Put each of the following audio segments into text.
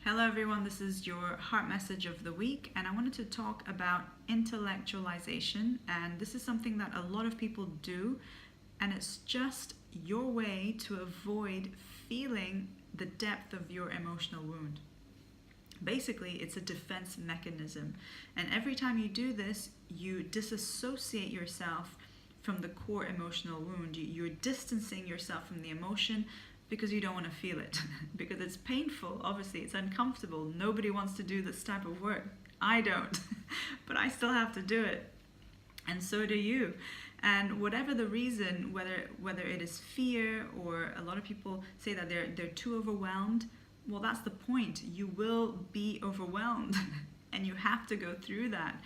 Hello everyone, this is your heart message of the week, and I wanted to talk about intellectualization. And this is something that a lot of people do, and it's just your way to avoid feeling the depth of your emotional wound. Basically, it's a defense mechanism, and every time you do this, you disassociate yourself from the core emotional wound. You're distancing yourself from the emotion because you don't want to feel it. Because it's painful, obviously, it's uncomfortable. Nobody wants to do this type of work. I don't, but I still have to do it. And so do you. And whatever the reason, whether it is fear, or a lot of people say that they're too overwhelmed, well, that's the point. You will be overwhelmed. And you have to go through that.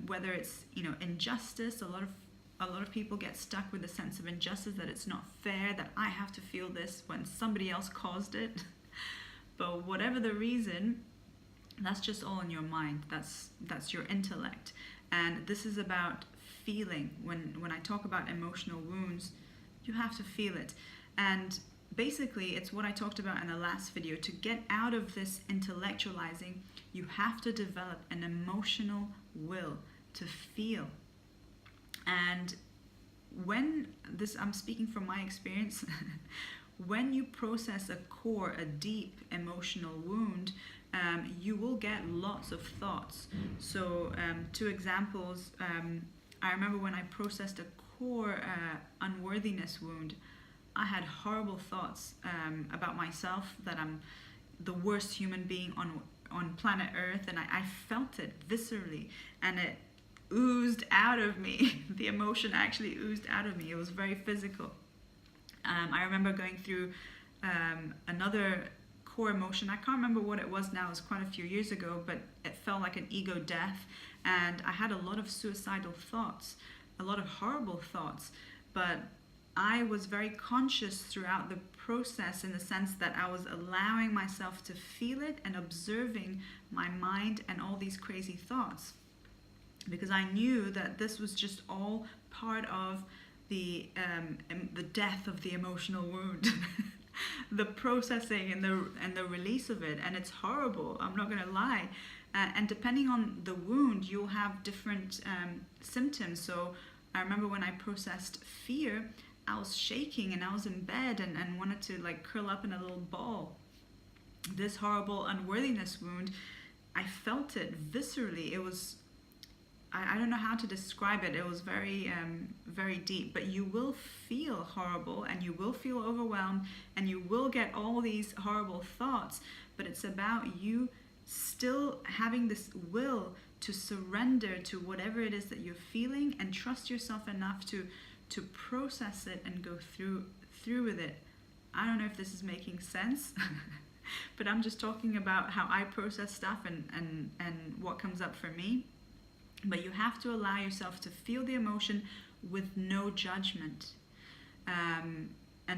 Whether it's injustice, a lot of people get stuck with a sense of injustice, that it's not fair, that I have to feel this when somebody else caused it. But whatever the reason, that's just all in your mind. That's your intellect. And this is about feeling. When I talk about emotional wounds, you have to feel it. And basically, it's what I talked about in the last video. To get out of this intellectualizing, you have to develop an emotional will to feel. And I'm speaking from my experience, when you process a deep emotional wound, you will get lots of thoughts. So two examples, I remember when I processed a core unworthiness wound, I had horrible thoughts about myself, that I'm the worst human being on planet Earth, and I felt it viscerally, and it oozed out of me. The emotion actually oozed out of me. It was very physical. I remember going through another core emotion. I can't remember what it was now. It was quite a few years ago, but it felt like an ego death, and I had a lot of suicidal thoughts, a lot of horrible thoughts, but I was very conscious throughout the process, in the sense that I was allowing myself to feel it and observing my mind and all these crazy thoughts. Because I knew that this was just all part of the death of the emotional wound, the processing and the release of it, and it's horrible. I'm not gonna lie. And depending on the wound, you'll have different symptoms. So I remember when I processed fear, I was shaking and I was in bed and wanted to curl up in a little ball. This horrible unworthiness wound, I felt it viscerally. It was, I don't know how to describe it. It was very, very deep. But you will feel horrible, and you will feel overwhelmed, and you will get all these horrible thoughts. But it's about you still having this will to surrender to whatever it is that you're feeling, and trust yourself enough to process it and go through with it. I don't know if this is making sense. But I'm just talking about how I process stuff and what comes up for me. But you have to allow yourself to feel the emotion with no judgment, and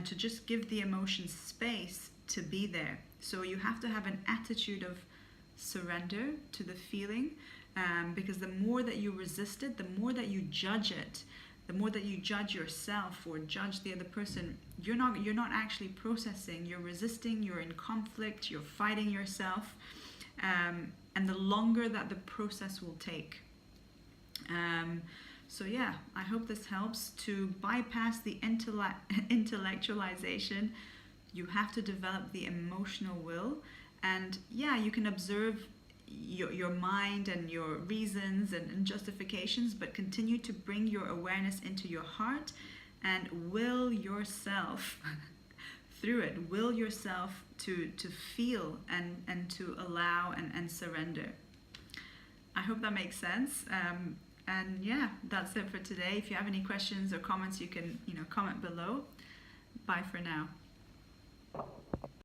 to just give the emotion space to be there. So you have to have an attitude of surrender to the feeling, because the more that you resist it, the more that you judge it, the more that you judge yourself or judge the other person, you're not actually processing. You're resisting, you're in conflict, you're fighting yourself, and the longer that the process will take. So yeah, I hope this helps. To bypass the intellectualization, you have to develop the emotional will. And yeah, you can observe your mind and your reasons and justifications, but continue to bring your awareness into your heart and will yourself through it. Will yourself to feel and to allow and surrender. I hope that makes sense. And yeah, that's it for today. If you have any questions or comments, you can comment below. Bye for now.